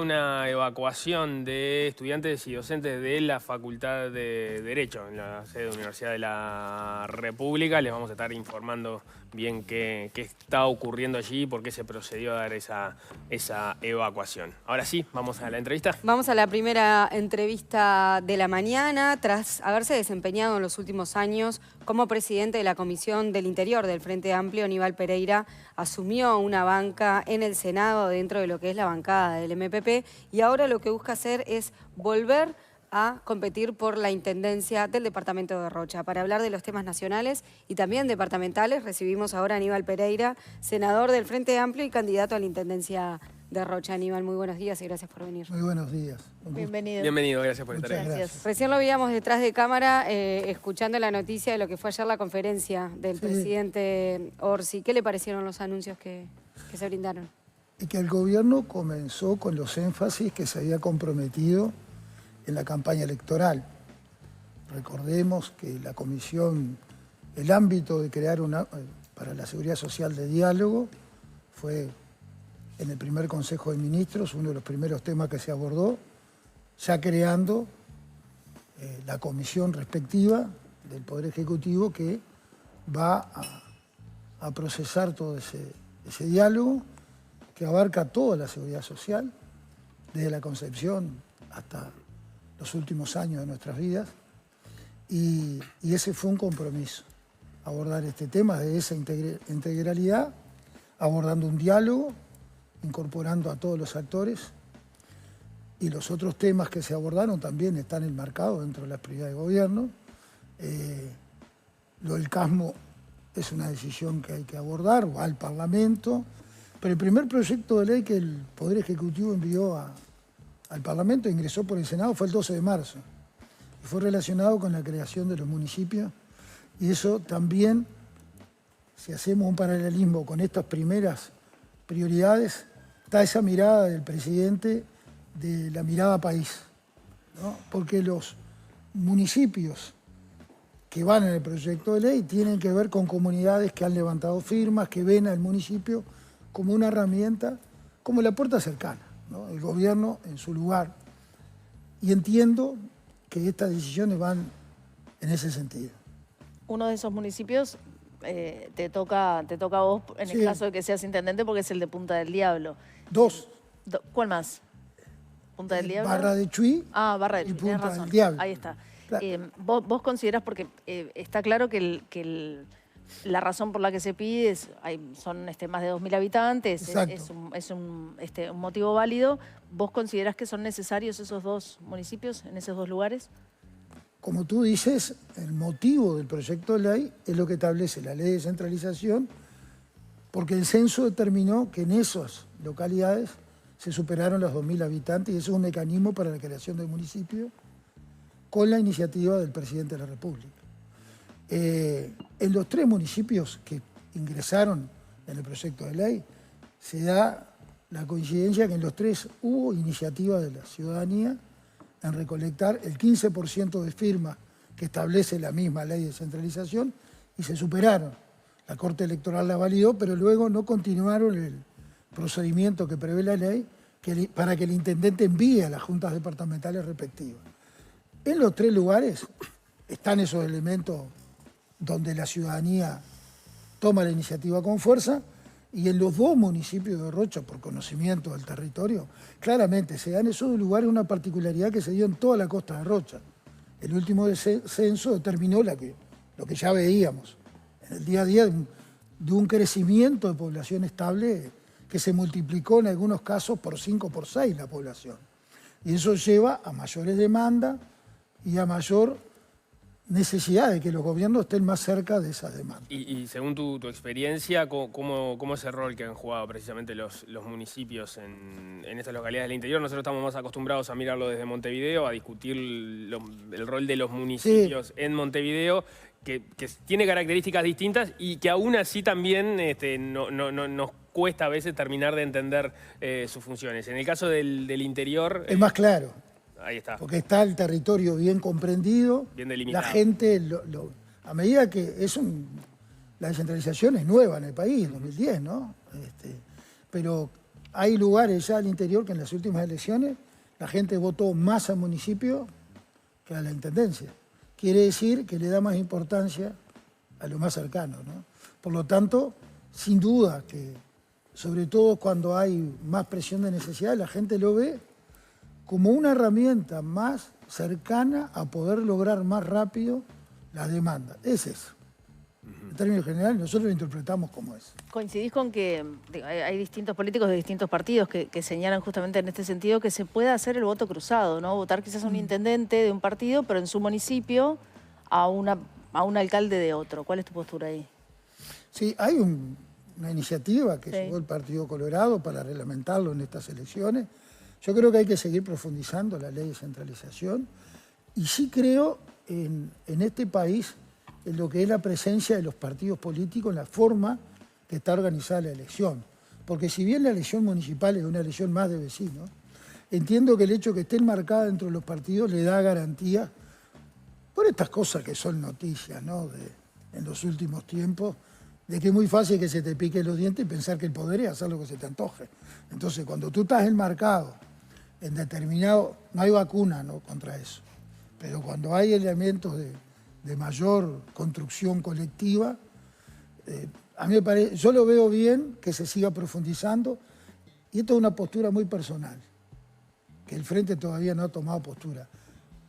Una evacuación de estudiantes y docentes de la Facultad de Derecho en la sede de la Universidad de la República. Les vamos a estar informando bien qué está ocurriendo allí y por qué se procedió a dar esa evacuación. Ahora sí, vamos a la entrevista. Vamos a la primera entrevista de la mañana. Tras haberse desempeñado en los últimos años como presidente de la Comisión del Interior del Frente Amplio, Aníbal Pereira asumió una banca en el Senado dentro de lo que es la bancada del MPP y ahora lo que busca hacer es volver a competir por la intendencia del departamento de Rocha. Para hablar de los temas nacionales y también departamentales, recibimos ahora a Aníbal Pereira, senador del Frente Amplio y candidato a la intendencia de Rocha. Aníbal, muy buenos días y gracias por venir. Muy buenos días. Bienvenido. Bienvenido, gracias por estar Muchas aquí. gracias. Recién lo veíamos detrás de cámara escuchando la noticia de lo que fue ayer la conferencia del presidente Orsi. ¿Qué le parecieron los anuncios que se brindaron? Y que el gobierno comenzó con los énfasis que se había comprometido en la campaña electoral. Recordemos que la comisión, el ámbito de crear para la seguridad social de diálogo fue en el primer Consejo de Ministros, uno de los primeros temas que se abordó, ya creando la comisión respectiva del Poder Ejecutivo que va a procesar todo ese diálogo que abarca toda la seguridad social, desde la concepción hasta los últimos años de nuestras vidas, y ese fue un compromiso, abordar este tema de esa integralidad, abordando un diálogo, incorporando a todos los actores, y los otros temas que se abordaron también están enmarcados dentro de las prioridades de gobierno. Lo del CASMO es una decisión que hay que abordar, va al Parlamento, pero el primer proyecto de ley que el Poder Ejecutivo envió al Parlamento, ingresó por el Senado, fue el 12 de marzo. Y fue relacionado con la creación de los municipios. Y eso también, si hacemos un paralelismo con estas primeras prioridades, está esa mirada del presidente, de la mirada país, ¿no? Porque los municipios que van en el proyecto de ley tienen que ver con comunidades que han levantado firmas, que ven al municipio como una herramienta, como la puerta cercana, ¿no? El gobierno en su lugar. Y entiendo que estas decisiones van en ese sentido. Uno de esos municipios te toca a vos en el caso de que seas intendente, porque es el de Punta del Diablo. Dos. ¿Cuál más? ¿Punta del Diablo? Barra de Chuy Barra de y Chuy, tenés Punta razón. del Diablo. Ahí está. Claro. Vos considerás, porque está claro que la razón por la que se pide son más de 2.000 habitantes, es un motivo válido. ¿Vos considerás que son necesarios esos dos municipios en esos dos lugares? Como tú dices, el motivo del proyecto de ley es lo que establece la ley de descentralización, porque el censo determinó que en esas localidades se superaron los 2.000 habitantes y eso es un mecanismo para la creación del municipio con la iniciativa del presidente de la República. En los tres municipios que ingresaron en el proyecto de ley se da la coincidencia que en los tres hubo iniciativa de la ciudadanía en recolectar el 15% de firmas que establece la misma ley de descentralización y se superaron. La Corte Electoral la validó, pero luego no continuaron el procedimiento que prevé la ley para que el intendente envíe a las juntas departamentales respectivas. En los tres lugares están esos elementos donde la ciudadanía toma la iniciativa con fuerza, y en los dos municipios de Rocha, por conocimiento del territorio, claramente se da en esos lugares una particularidad que se dio en toda la costa de Rocha. El último censo determinó lo que ya veíamos en el día a día, de un crecimiento de población estable que se multiplicó en algunos casos por 5 por 6 la población. Y eso lleva a mayores demandas y a mayor necesidad de que los gobiernos estén más cerca de esas demandas. Y según tu experiencia, ¿cómo es el rol que han jugado precisamente los municipios en estas localidades del interior? Nosotros estamos más acostumbrados a mirarlo desde Montevideo, a discutir el rol de los municipios en Montevideo, que tiene características distintas y que aún así también nos cuesta a veces terminar de entender sus funciones. En el caso del interior... Es más claro. Ahí está. Porque está el territorio bien comprendido, bien delimitado. La gente, a medida que la descentralización es nueva en el país, 2010, ¿no? Pero hay lugares ya al interior que en las últimas elecciones la gente votó más al municipio que a la intendencia. Quiere decir que le da más importancia a lo más cercano, ¿no? Por lo tanto, sin duda que, sobre todo cuando hay más presión de necesidad, la gente lo ve como una herramienta más cercana a poder lograr más rápido la demanda. Es eso. En términos generales, nosotros lo interpretamos como es. ¿Coincidís con que hay distintos políticos de distintos partidos que señalan justamente en este sentido que se puede hacer el voto cruzado, ¿no? Votar quizás a un intendente de un partido, pero en su municipio a un alcalde de otro. ¿Cuál es tu postura ahí? Sí, hay una iniciativa que llevó el Partido Colorado para reglamentarlo en estas elecciones. Yo creo que hay que seguir profundizando la ley de centralización y sí creo en este país en lo que es la presencia de los partidos políticos en la forma que está organizada la elección. Porque si bien la elección municipal es una elección más de vecinos, entiendo que el hecho que esté enmarcada dentro de los partidos le da garantía por estas cosas que son noticias, ¿no? En los últimos tiempos, de que es muy fácil que se te pique los dientes y pensar que el poder es hacer lo que se te antoje. Entonces, cuando tú estás enmarcado en determinado... No hay vacuna, ¿no?, contra eso, pero cuando hay elementos de mayor construcción colectiva, a mí me parece, yo lo veo bien que se siga profundizando, y esto es una postura muy personal, que el Frente todavía no ha tomado postura.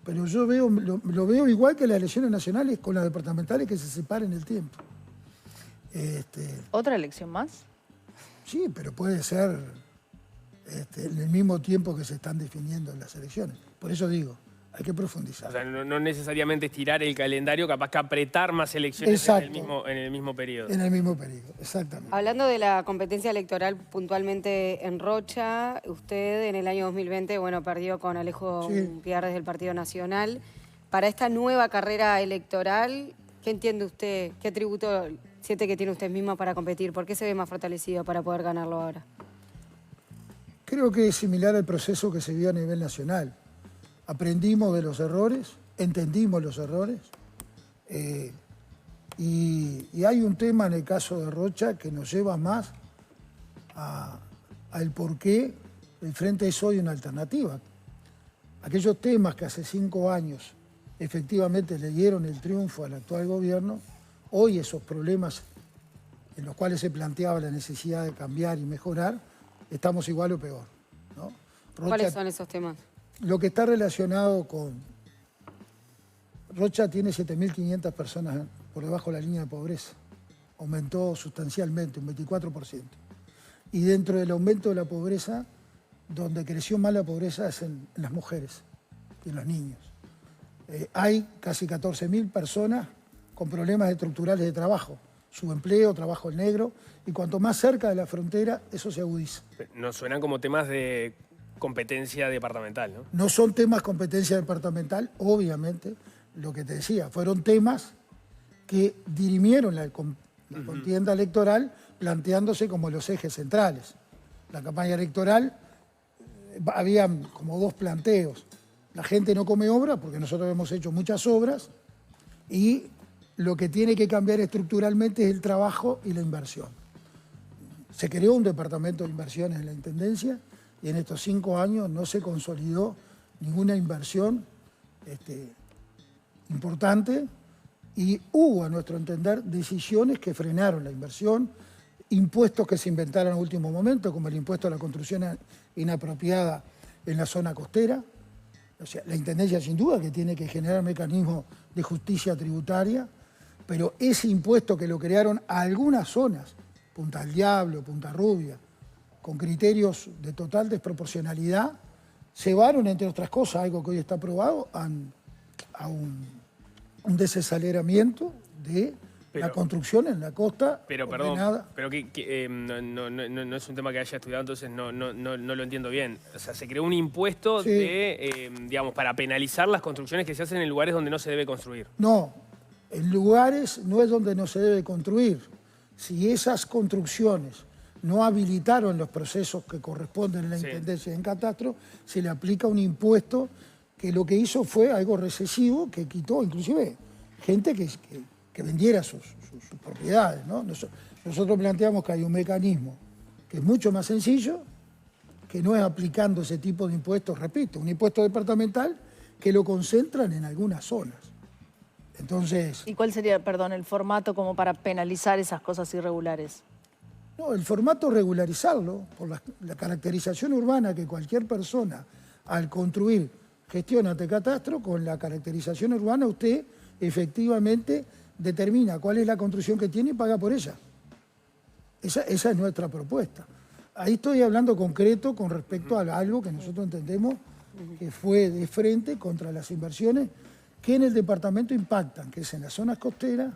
Pero yo lo veo igual que las elecciones nacionales con las departamentales, que se separen el tiempo. ¿Otra elección más? Sí, pero puede ser en el mismo tiempo que se están definiendo en las elecciones. Por eso digo, hay que profundizar. O sea, no necesariamente estirar el calendario, capaz que apretar más elecciones en el mismo periodo. En el mismo periodo, exactamente. Hablando de la competencia electoral puntualmente en Rocha, usted en el año 2020, bueno, perdió con Alejo Gutiérrez del Partido Nacional. Para esta nueva carrera electoral, ¿qué entiende usted? ¿Qué atributo siente que tiene usted mismo para competir? ¿Por qué se ve más fortalecido para poder ganarlo ahora? Creo que es similar al proceso que se vio a nivel nacional. Aprendimos de los errores, entendimos los errores, y hay un tema en el caso de Rocha que nos lleva más al por qué el Frente es hoy una alternativa. Aquellos temas que hace 5 años efectivamente le dieron el triunfo al actual gobierno, hoy esos problemas en los cuales se planteaba la necesidad de cambiar y mejorar, estamos igual o peor, ¿no? Rocha, ¿cuáles son esos temas? Lo que está relacionado con... Rocha tiene 7.500 personas por debajo de la línea de pobreza. Aumentó sustancialmente, un 24%. Y dentro del aumento de la pobreza, donde creció más la pobreza es en las mujeres y en los niños. Hay casi 14.000 personas con problemas estructurales de trabajo, subempleo, trabajo en negro, y cuanto más cerca de la frontera, eso se agudiza. Nos suenan como temas de competencia departamental, ¿no? No son temas competencia departamental, obviamente, lo que te decía, fueron temas que dirimieron la contienda electoral planteándose como los ejes centrales. La campaña electoral, había como 2 planteos. La gente no come obra, porque nosotros hemos hecho muchas obras, y lo que tiene que cambiar estructuralmente es el trabajo y la inversión. Se creó un departamento de inversiones en la Intendencia, y en estos 5 años no se consolidó ninguna inversión importante, y hubo, a nuestro entender, decisiones que frenaron la inversión, impuestos que se inventaron en último momento, como el impuesto a la construcción inapropiada en la zona costera. O sea, la Intendencia sin duda que tiene que generar mecanismos de justicia tributaria, pero ese impuesto que lo crearon a algunas zonas, Punta del Diablo, Punta Rubia, con criterios de total desproporcionalidad, llevaron, entre otras cosas, algo que hoy está aprobado, a un desaceleramiento de la construcción en la costa. Pero perdón, pero no es un tema que haya estudiado, entonces no lo entiendo bien. O sea, se creó un impuesto digamos, para penalizar las construcciones que se hacen en lugares donde no se debe construir. No, en lugares no es donde no se debe construir. Si esas construcciones no habilitaron los procesos que corresponden en la Intendencia y en Catastro, se le aplica un impuesto que lo que hizo fue algo recesivo, que quitó inclusive gente que vendiera sus propiedades, ¿no? Nosotros planteamos que hay un mecanismo que es mucho más sencillo, que no es aplicando ese tipo de impuestos, repito, un impuesto departamental que lo concentran en algunas zonas. Entonces... ¿Y cuál sería, perdón, el formato como para penalizar esas cosas irregulares? No, el formato regularizarlo por la caracterización urbana que cualquier persona al construir gestiona ante catastro, con la caracterización urbana usted efectivamente determina cuál es la construcción que tiene y paga por ella. Esa es nuestra propuesta. Ahí estoy hablando concreto con respecto a algo que nosotros entendemos que fue de frente contra las inversiones que en el departamento impactan, que es en las zonas costeras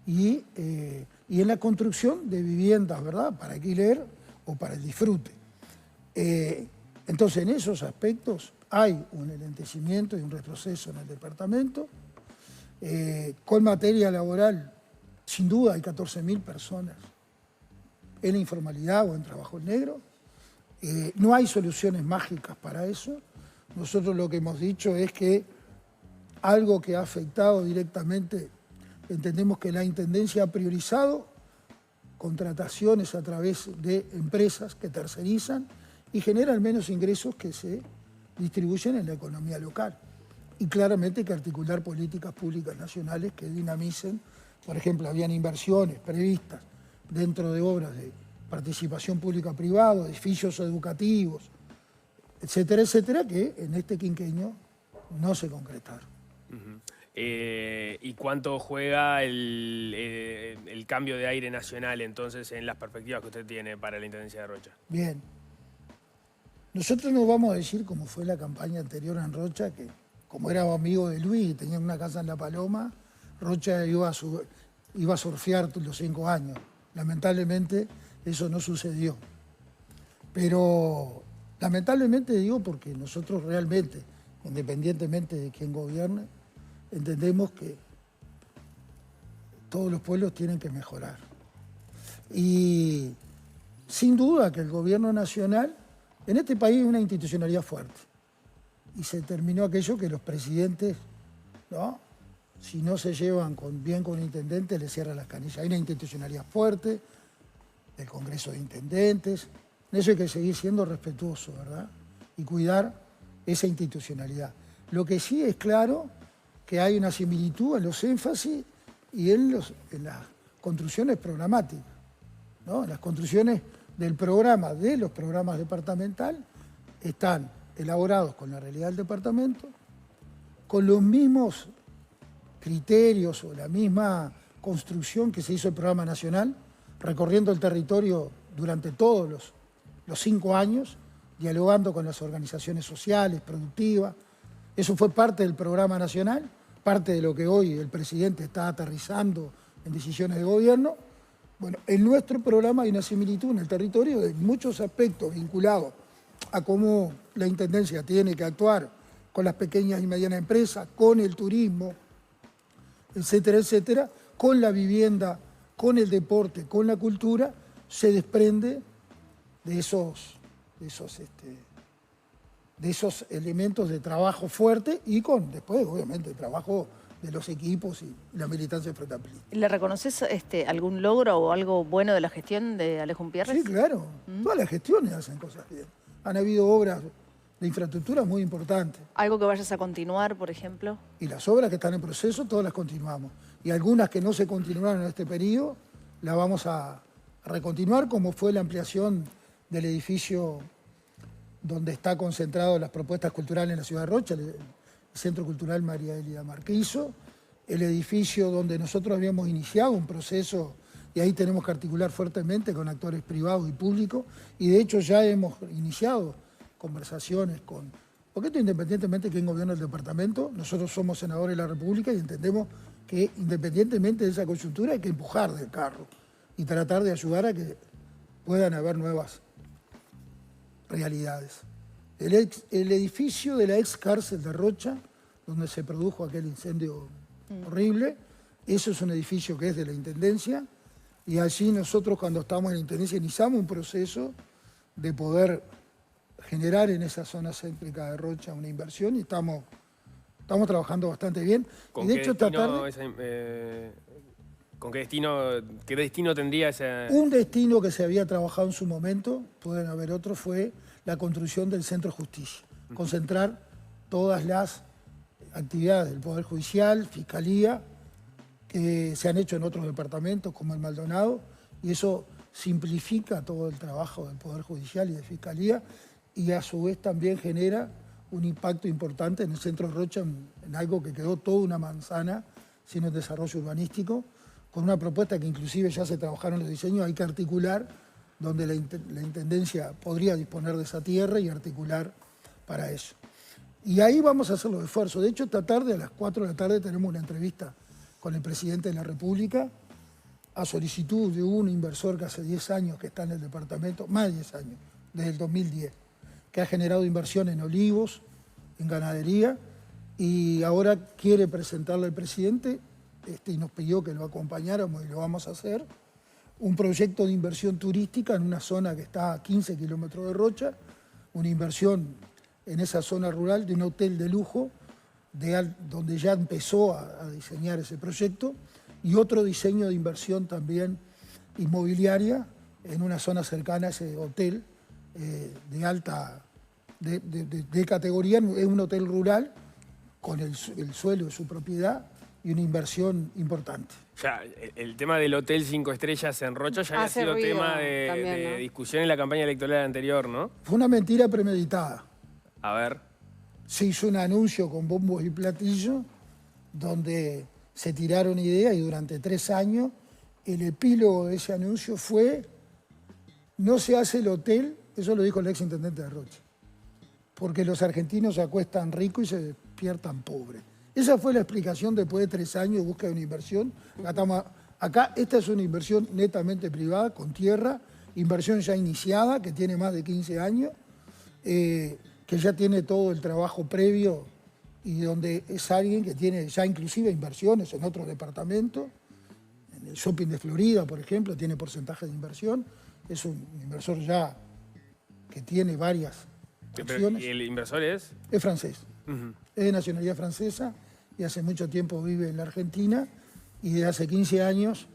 y en la construcción de viviendas, ¿verdad?, para alquiler o para el disfrute. Entonces, en esos aspectos hay un enlentecimiento y un retroceso en el departamento. Con materia laboral, sin duda hay 14.000 personas en la informalidad o en trabajo negro. No hay soluciones mágicas para eso. Nosotros lo que hemos dicho es que algo que ha afectado directamente, entendemos que la Intendencia ha priorizado contrataciones a través de empresas que tercerizan y generan menos ingresos que se distribuyen en la economía local. Y claramente hay que articular políticas públicas nacionales que dinamicen. Por ejemplo, habían inversiones previstas dentro de obras de participación pública-privada, edificios educativos, etcétera, etcétera, que en este quinquenio no se concretaron. ¿Y cuánto juega el cambio de aire nacional entonces en las perspectivas que usted tiene para la Intendencia de Rocha? Bien. Nosotros no vamos a decir, como fue la campaña anterior en Rocha, que como era amigo de Luis y tenía una casa en La Paloma, Rocha iba a surfear los 5 años. Lamentablemente eso no sucedió. Pero lamentablemente digo porque nosotros realmente, independientemente de quién gobierne, entendemos que todos los pueblos tienen que mejorar. Y sin duda que el gobierno nacional, en este país hay una institucionalidad fuerte. Y se terminó aquello que los presidentes, ¿no?, si no se llevan bien con el intendente, le cierran las canillas. Hay una institucionalidad fuerte del Congreso de Intendentes. En eso hay que seguir siendo respetuoso, ¿verdad? Y cuidar esa institucionalidad. Lo que sí es claro que hay una similitud en los énfasis y en las construcciones programáticas, ¿no? En las construcciones del programa, de los programas departamentales, están elaborados con la realidad del departamento, con los mismos criterios o la misma construcción que se hizo el programa nacional, recorriendo el territorio durante todos los 5 años, dialogando con las organizaciones sociales, productivas. Eso fue parte del programa nacional, parte de lo que hoy el presidente está aterrizando en decisiones de gobierno. Bueno, en nuestro programa hay una similitud en el territorio de muchos aspectos vinculados a cómo la Intendencia tiene que actuar con las pequeñas y medianas empresas, con el turismo, etcétera, etcétera, con la vivienda, con el deporte, con la cultura, se desprende de esos elementos de trabajo fuerte y con, después, obviamente, el trabajo de los equipos y la militancia frente a política. ¿Le reconoces algún logro o algo bueno de la gestión de Alejo Umpierres? Sí, claro. Todas las gestiones hacen cosas bien. Han habido obras de infraestructura muy importantes. ¿Algo que vayas a continuar, por ejemplo? Y las obras que están en proceso, todas las continuamos. Y algunas que no se continuaron en este periodo, las vamos a recontinuar, como fue la ampliación del edificio donde está concentrado las propuestas culturales en la ciudad de Rocha, el Centro Cultural María Elida Marquizo, el edificio donde nosotros habíamos iniciado un proceso, y ahí tenemos que articular fuertemente con actores privados y públicos, y de hecho ya hemos iniciado conversaciones con... Porque esto independientemente de quién gobierna el departamento, nosotros somos senadores de la República y entendemos que independientemente de esa coyuntura hay que empujar del carro y tratar de ayudar a que puedan haber nuevas realidades. El edificio de la ex cárcel de Rocha, donde se produjo aquel incendio horrible, eso es un edificio que es de la Intendencia, y allí nosotros cuando estamos en la Intendencia iniciamos un proceso de poder generar en esa zona céntrica de Rocha una inversión y estamos trabajando bastante bien. ¿Con y de qué hecho destino ¿con qué destino tendría ese...? Un destino que se había trabajado en su momento, pueden haber otros, fue la construcción del Centro de Justicia. Concentrar todas las actividades del Poder Judicial, Fiscalía, que se han hecho en otros departamentos como el Maldonado, y eso simplifica todo el trabajo del Poder Judicial y de Fiscalía, y a su vez también genera un impacto importante en el centro de Rocha, en algo que quedó toda una manzana sin un desarrollo urbanístico, con una propuesta que inclusive ya se trabajaron los diseños, hay que articular, donde la Intendencia podría disponer de esa tierra y articular para eso. Y ahí vamos a hacer los esfuerzos. De hecho, esta tarde, a las 4 de la tarde, tenemos una entrevista con el Presidente de la República, a solicitud de un inversor que hace 10 años que está en el departamento, más de 10 años, desde el 2010, que ha generado inversión en olivos, en ganadería, y ahora quiere presentarle al presidente, y nos pidió que lo acompañáramos y lo vamos a hacer, un proyecto de inversión turística en una zona que está a 15 kilómetros de Rocha, una inversión en esa zona rural de un hotel de lujo, donde ya empezó a diseñar ese proyecto, y otro diseño de inversión también inmobiliaria en una zona cercana a ese hotel de alta de categoría, es un hotel rural con el suelo de su propiedad y una inversión importante. Ya, el tema del Hotel 5 Estrellas en Rocha ya había sido tema de discusión en la campaña electoral anterior, ¿no? Fue una mentira premeditada. A ver. Se hizo un anuncio con bombos y platillos donde se tiraron ideas y durante 3 años el epílogo de ese anuncio fue: no se hace el hotel, eso lo dijo el exintendente de Rocha, porque los argentinos se acuestan ricos y se despiertan pobres. Esa fue la explicación después de 3 años de búsqueda de una inversión. Acá esta es una inversión netamente privada, con tierra, inversión ya iniciada, que tiene más de 15 años, que ya tiene todo el trabajo previo y donde es alguien que tiene ya inclusive inversiones en otros departamentos. En el shopping de Florida, por ejemplo, tiene porcentaje de inversión. Es un inversor ya que tiene varias acciones. ¿Y el inversor es? Es francés. Es de nacionalidad francesa y hace mucho tiempo vive en la Argentina y desde hace 15 años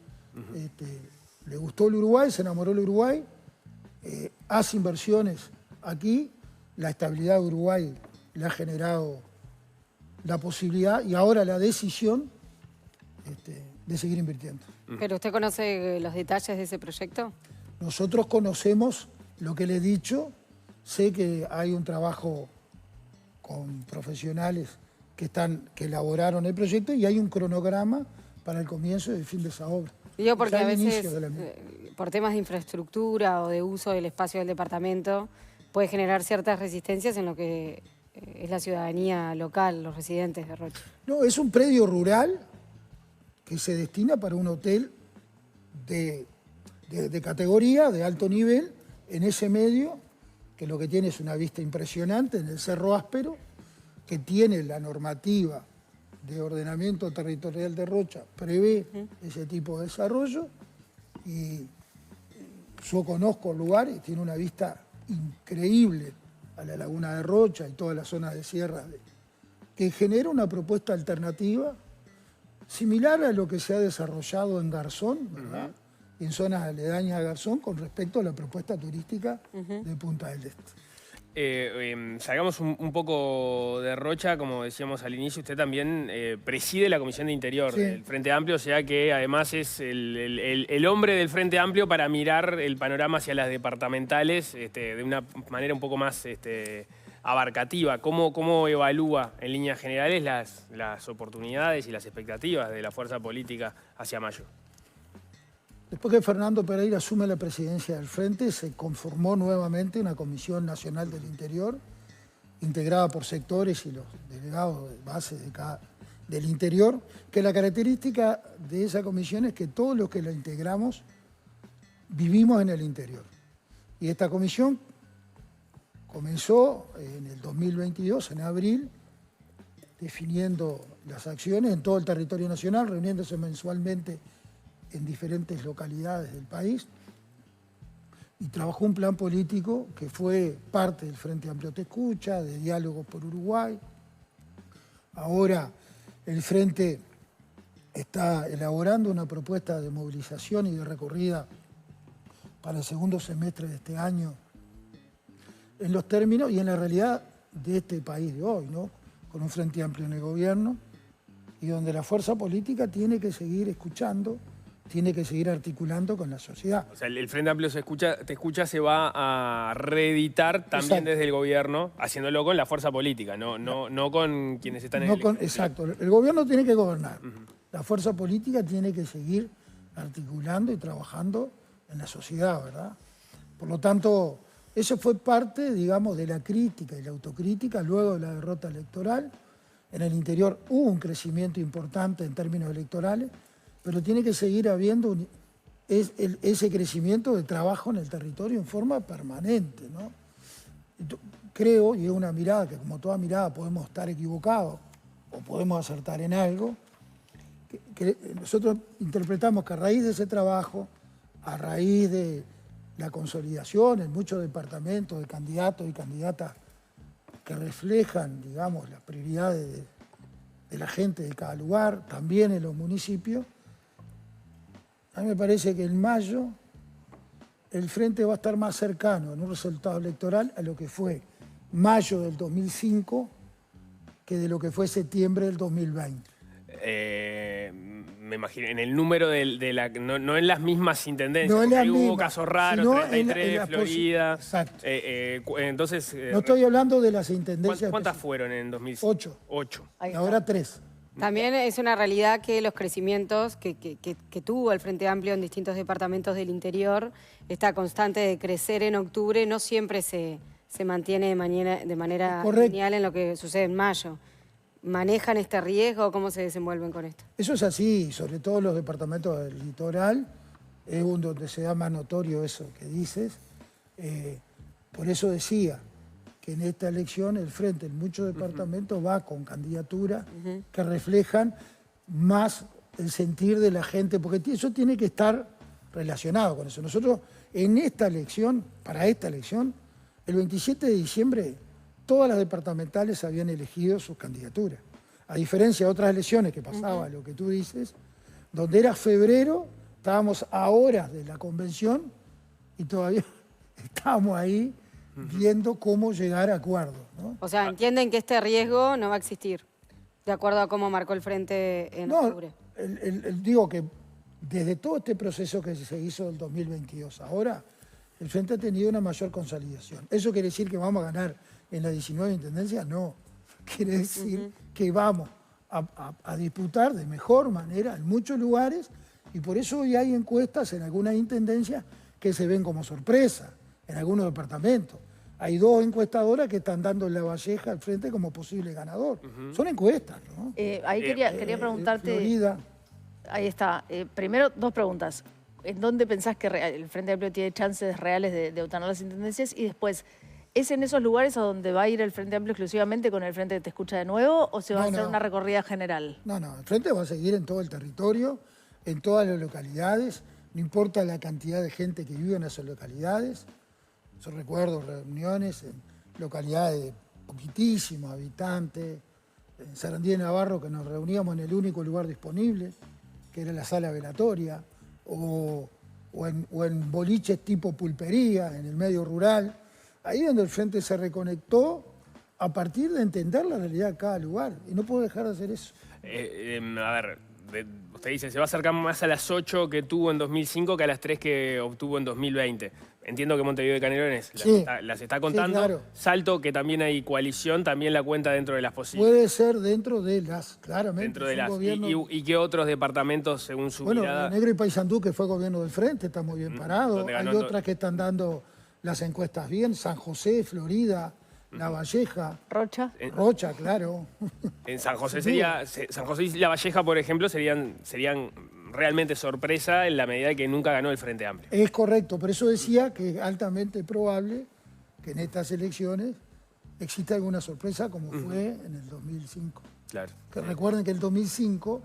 le gustó el Uruguay, se enamoró del Uruguay, hace inversiones aquí, la estabilidad de Uruguay le ha generado la posibilidad y ahora la decisión de seguir invirtiendo. ¿Pero usted conoce los detalles de ese proyecto? Nosotros conocemos lo que le he dicho, sé que hay un trabajo con profesionales que elaboraron el proyecto y hay un cronograma para el comienzo y el fin de esa obra. Digo porque a veces, por temas de infraestructura o de uso del espacio del departamento, puede generar ciertas resistencias en lo que es la ciudadanía local, los residentes de Rocha. No, es un predio rural que se destina para un hotel de categoría, de alto nivel, en ese medio, que lo que tiene es una vista impresionante en el Cerro Áspero, que tiene la normativa de ordenamiento territorial de Rocha, prevé ese tipo de desarrollo, y yo conozco el lugar y tiene una vista increíble a la laguna de Rocha y toda la zona de sierra, que genera una propuesta alternativa similar a lo que se ha desarrollado en Garzón, ¿verdad? Y en zonas aledañas a Garzón con respecto a la propuesta turística de Punta del Este. Salgamos un poco de Rocha, como decíamos al inicio, usted también preside la Comisión de Interior del Frente Amplio, o sea que además es el hombre del Frente Amplio para mirar el panorama hacia las departamentales de una manera un poco más abarcativa. ¿Cómo evalúa en líneas generales las oportunidades y las expectativas de la fuerza política hacia mayo? Después que Fernando Pereira asume la presidencia del Frente, se conformó nuevamente una Comisión Nacional del Interior, integrada por sectores y los delegados de base del interior, que la característica de esa comisión es que todos los que la integramos vivimos en el interior. Y esta comisión comenzó en el 2022, en abril, definiendo las acciones en todo el territorio nacional, reuniéndose mensualmente en diferentes localidades del país, y trabajó un plan político que fue parte del Frente Amplio Te Escucha, de Diálogo por Uruguay. Ahora el Frente está elaborando una propuesta de movilización y de recorrida para el segundo semestre de este año en los términos y en la realidad de este país de hoy, ¿no? Con un Frente Amplio en el gobierno y donde la fuerza política tiene que seguir escuchando, tiene que seguir articulando con la sociedad. O sea, el Frente Amplio te escucha, se va a reeditar también Exacto. desde el gobierno, haciéndolo con la fuerza política, no con quienes están en el Exacto. El gobierno tiene que gobernar. La fuerza política tiene que seguir articulando y trabajando en la sociedad, ¿verdad? Por lo tanto, eso fue parte, digamos, de la crítica y la autocrítica luego de la derrota electoral. En el interior hubo un crecimiento importante en términos electorales, pero tiene que seguir habiendo ese crecimiento de trabajo en el territorio en forma permanente, ¿no? Creo, y es una mirada que como toda mirada podemos estar equivocados o podemos acertar en algo, que nosotros interpretamos que a raíz de ese trabajo, a raíz de la consolidación en muchos departamentos de candidatos y candidatas que reflejan, digamos, las prioridades de la gente de cada lugar, también en los municipios, a mí me parece que en mayo el Frente va a estar más cercano en un resultado electoral a lo que fue mayo del 2005 que de lo que fue septiembre del 2020. Me imagino, en el número no en las mismas intendencias, No en porque las hubo mismas, casos raros, sino 33, en la Florida. Exacto. Entonces, No estoy hablando de las intendencias. ¿cuántas fueron en 2005? 8. 8. Ahí Y está. ahora 3. También es una realidad que los crecimientos que tuvo el Frente Amplio en distintos departamentos del interior, esta constante de crecer en octubre, no siempre se mantiene de manera Correcto. lineal en lo que sucede en mayo. ¿Manejan este riesgo? ¿Cómo se desenvuelven con esto? Eso es así, sobre todo en los departamentos del litoral, es donde se da más notorio eso que dices. Por eso decía que en esta elección el Frente en muchos departamentos va con candidaturas que reflejan más el sentir de la gente, porque eso tiene que estar relacionado con eso. Nosotros en esta elección, para esta elección, el 27 de diciembre todas las departamentales habían elegido sus candidaturas. A diferencia de otras elecciones que pasaba, lo que tú dices, donde era febrero, estábamos a horas de la convención y todavía estábamos ahí viendo cómo llegar a acuerdos, ¿no? O sea, entienden que este riesgo no va a existir, de acuerdo a cómo marcó el Frente en octubre. Digo que desde todo este proceso que se hizo del 2022, ahora el Frente ha tenido una mayor consolidación. ¿Eso quiere decir que vamos a ganar en las 19 intendencias? No. Quiere decir que vamos a disputar de mejor manera en muchos lugares y por eso hoy hay encuestas en algunas intendencias que se ven como sorpresa, en algunos departamentos. Hay 2 encuestadoras que están dando en La Valleja al Frente como posible ganador. Son encuestas, ¿no? Ahí quería preguntarte... Florida. Ahí está. Primero, 2 preguntas. ¿En dónde pensás que el Frente Amplio tiene chances reales de obtener las intendencias? Y después, ¿es en esos lugares a donde va a ir el Frente Amplio exclusivamente con el Frente que te escucha de nuevo o se va a hacer una recorrida general? No, el Frente va a seguir en todo el territorio, en todas las localidades, no importa la cantidad de gente que vive en esas localidades. Yo recuerdo reuniones en localidades de poquitísimos habitantes, en Sarandí de Navarro, que nos reuníamos en el único lugar disponible, que era la sala velatoria, o en boliches tipo pulpería, en el medio rural, ahí donde el Frente se reconectó a partir de entender la realidad de cada lugar, y no puedo dejar de hacer eso. A ver, usted dice, se va a acercar más a las 8 que tuvo en 2005 que a las 3 que obtuvo en 2020. Entiendo que Montevideo de Canelones las está contando. Sí, claro. Salto, que también hay coalición, también la cuenta dentro de las posibles. Puede ser dentro de las, claramente. Dentro de es un las. gobierno... ¿Y qué otros departamentos, según su mirada? Bueno, Negro y Paysandú, que fue gobierno del Frente, está muy bien parado. donde Hay ganó otras que están dando las encuestas bien. San José, Florida, La Valleja. ¿Rocha? Rocha, claro. En San José San José y La Valleja, por ejemplo, serían realmente sorpresa en la medida que nunca ganó el Frente Amplio. Es correcto, por eso decía que es altamente probable que en estas elecciones exista alguna sorpresa como fue en el 2005. Claro. Que recuerden que en el 2005,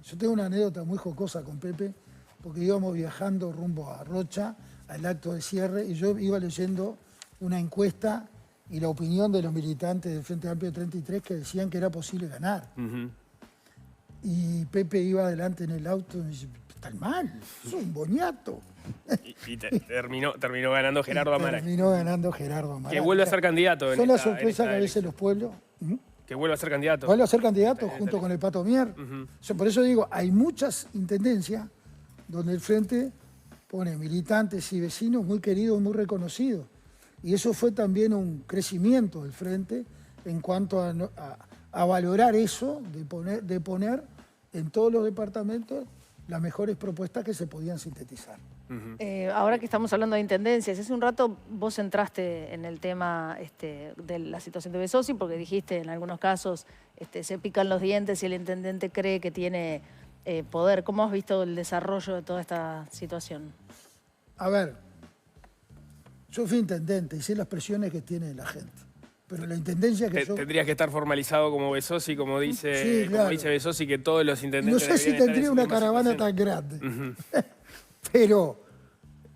yo tengo una anécdota muy jocosa con Pepe, porque íbamos viajando rumbo a Rocha, al acto de cierre, y yo iba leyendo una encuesta y la opinión de los militantes del Frente Amplio 33 que decían que era posible ganar. Y Pepe iba adelante en el auto y dice, está mal, eso es un boñato. Terminó ganando Gerardo Amaral. Terminó ganando Gerardo Amaral. Que vuelve a ser candidato. Son la sorpresa que a veces los pueblos... Que vuelve a ser candidato. Vuelve a ser candidato junto con el Pato Mier. Por eso digo, hay muchas intendencias donde el Frente pone militantes y vecinos muy queridos, muy reconocidos. Y eso fue también un crecimiento del Frente en cuanto a valorar eso, de poner en todos los departamentos las mejores propuestas que se podían sintetizar. Ahora que estamos hablando de intendencias, hace un rato vos entraste en el tema de la situación de Besossi, porque dijiste en algunos casos se pican los dientes y el intendente cree que tiene poder. ¿Cómo has visto el desarrollo de toda esta situación? A ver, yo fui intendente y sé las presiones que tiene la gente. Pero la intendencia que yo... Tendrías que estar formalizado como Besossi, como dice, sí, claro. como dice Besossi, que todos los intendentes... No sé si tendría una caravana tan grande. Pero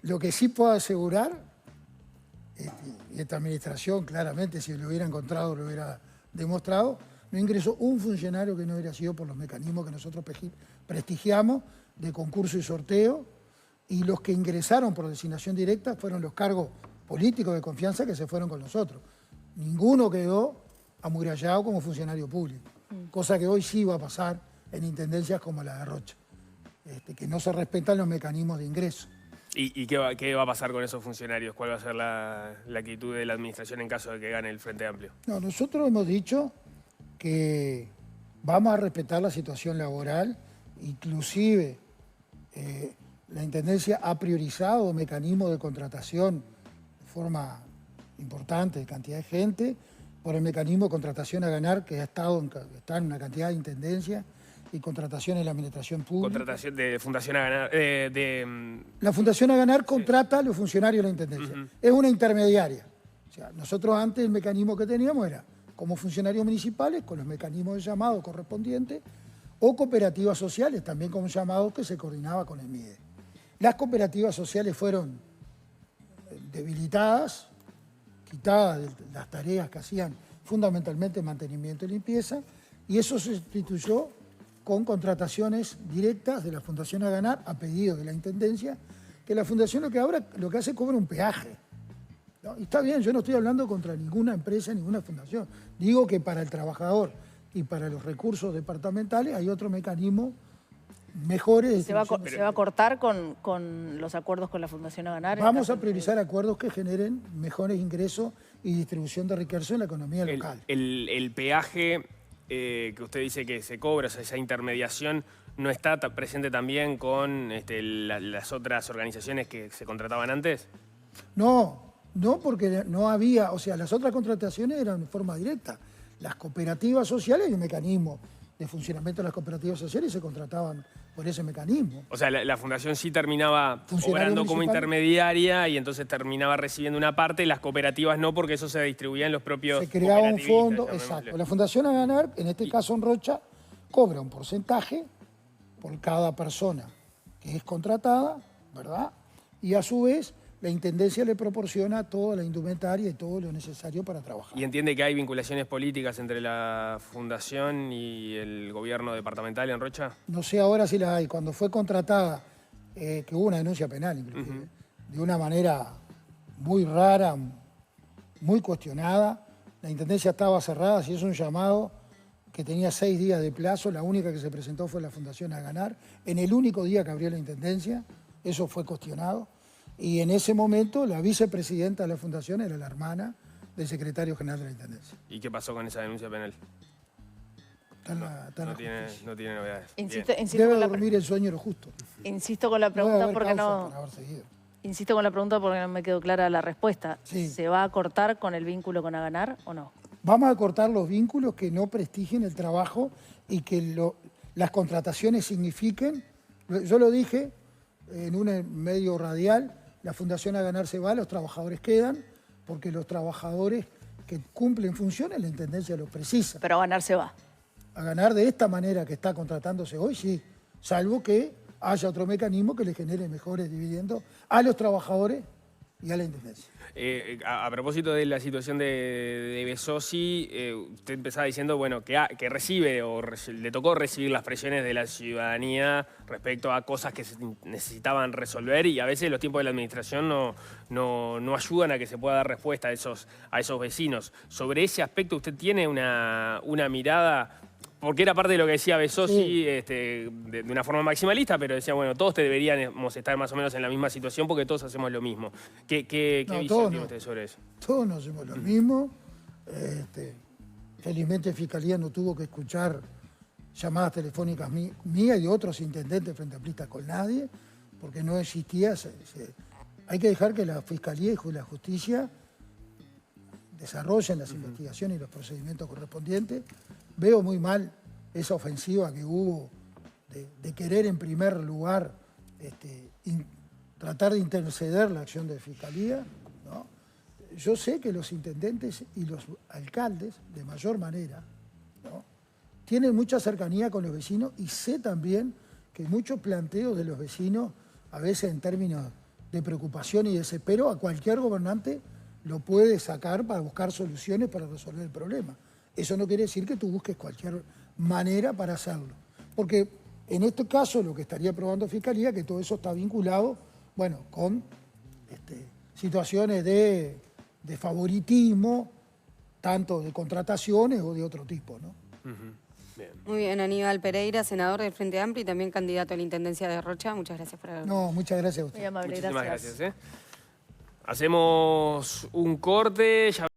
lo que sí puedo asegurar, y esta administración claramente, si lo hubiera encontrado, lo hubiera demostrado, no ingresó un funcionario que no hubiera sido por los mecanismos que nosotros prestigiamos de concurso y sorteo, y los que ingresaron por designación directa fueron los cargos políticos de confianza que se fueron con nosotros. Ninguno quedó amurallado como funcionario público, cosa que hoy sí va a pasar en intendencias como la de Rocha, que no se respetan los mecanismos de ingreso. ¿Y qué va a pasar con esos funcionarios? ¿Cuál va a ser la actitud de la administración en caso de que gane el Frente Amplio? No, nosotros hemos dicho que vamos a respetar la situación laboral, inclusive la Intendencia ha priorizado mecanismos de contratación de forma importante, de cantidad de gente, por el mecanismo de contratación a ganar que está en una cantidad de intendencias y contratación en la administración pública. Contratación de Fundación a Ganar. La Fundación a Ganar contrata a los funcionarios de la Intendencia. Es una intermediaria. O sea, nosotros antes el mecanismo que teníamos era como funcionarios municipales, con los mecanismos de llamado correspondientes, o cooperativas sociales, también con un llamado que se coordinaba con el MIDE. Las cooperativas sociales fueron debilitadas, quitadas de las tareas que hacían fundamentalmente mantenimiento y limpieza, y eso se sustituyó con contrataciones directas de la Fundación a Ganar a pedido de la Intendencia, que la Fundación lo que hace es cobra un peaje. ¿No? Y está bien, yo no estoy hablando contra ninguna empresa, ninguna fundación. Digo que para el trabajador y para los recursos departamentales hay otro mecanismo mejores. ¿Se va a cortar con los acuerdos con la Fundación a Ganar? Vamos a priorizar acuerdos que generen mejores ingresos y distribución de riqueza en la economía local. El peaje que usted dice que se cobra, o sea, esa intermediación, ¿no está presente también con las otras organizaciones que se contrataban antes? No, porque no había, o sea, las otras contrataciones eran de forma directa. Las cooperativas sociales hay un mecanismo de funcionamiento de las cooperativas sociales y se contrataban por ese mecanismo. O sea, la fundación sí terminaba operando como intermediaria y entonces terminaba recibiendo una parte, y las cooperativas no, porque eso se distribuía en los propios. Se creaba un fondo, exacto. La Fundación a Ganar, en este caso en Rocha, cobra un porcentaje por cada persona que es contratada, ¿verdad? Y a su vez, la Intendencia le proporciona toda la indumentaria y todo lo necesario para trabajar. ¿Y entiende que hay vinculaciones políticas entre la Fundación y el gobierno departamental en Rocha? No sé ahora si la hay. Cuando fue contratada, que hubo una denuncia penal, inclusive, de una manera muy rara, muy cuestionada. La Intendencia estaba cerrada, si es un llamado que tenía 6 días de plazo, la única que se presentó fue la Fundación a Ganar. En el único día que abrió la Intendencia, eso fue cuestionado. Y en ese momento la vicepresidenta de la Fundación era la hermana del secretario general de la Intendencia. ¿Y qué pasó con esa denuncia penal? No tiene novedades. Debe dormir el sueño lo justo. Insisto con la pregunta porque no... Insisto con la pregunta porque no me quedó clara la respuesta. Sí. ¿Se va a cortar con el vínculo con Aganar o no? Vamos a cortar los vínculos que no prestigien el trabajo y que las contrataciones signifiquen. Yo lo dije en un medio radial, la Fundación a Ganar se va, los trabajadores quedan, porque los trabajadores que cumplen funciones, la Intendencia los precisa. Pero a Ganar se va. A Ganar de esta manera que está contratándose hoy, sí, salvo que haya otro mecanismo que le genere mejores dividendos a los trabajadores y a la Intendencia. A propósito de la situación de Besossi, usted empezaba diciendo bueno, que recibe o le tocó recibir las presiones de la ciudadanía respecto a cosas que se necesitaban resolver y a veces los tiempos de la administración no ayudan a que se pueda dar respuesta a esos vecinos. Sobre ese aspecto, ¿usted tiene una mirada? Porque era parte de lo que decía Besossi, de una forma maximalista, pero decía, bueno, todos deberíamos estar más o menos en la misma situación porque todos hacemos lo mismo. ¿Qué visión tiene usted sobre eso? Todos no hacemos lo mismo. Felizmente Fiscalía no tuvo que escuchar llamadas telefónicas mías y de otros intendentes frente amplistas con nadie, porque no existía. Hay que dejar que la Fiscalía y la Justicia desarrollen las investigaciones y los procedimientos correspondientes. Veo muy mal esa ofensiva que hubo de querer en primer lugar tratar de interceder la acción de Fiscalía, ¿no? Yo sé que los intendentes y los alcaldes, de mayor manera, ¿no?, tienen mucha cercanía con los vecinos y sé también que muchos planteos de los vecinos, a veces en términos de preocupación y desespero, a cualquier gobernante lo puede sacar para buscar soluciones para resolver el problema. Eso no quiere decir que tú busques cualquier manera para hacerlo. Porque en este caso lo que estaría probando Fiscalía, que todo eso está vinculado, bueno, con situaciones de favoritismo, tanto de contrataciones o de otro tipo, ¿no? Bien. Muy bien, Aníbal Pereira, senador del Frente Amplio y también candidato a la Intendencia de Rocha. Muchas gracias por haber venido. No, muchas gracias a usted. Muy amable, Muchísimas gracias. gracias. Hacemos un corte.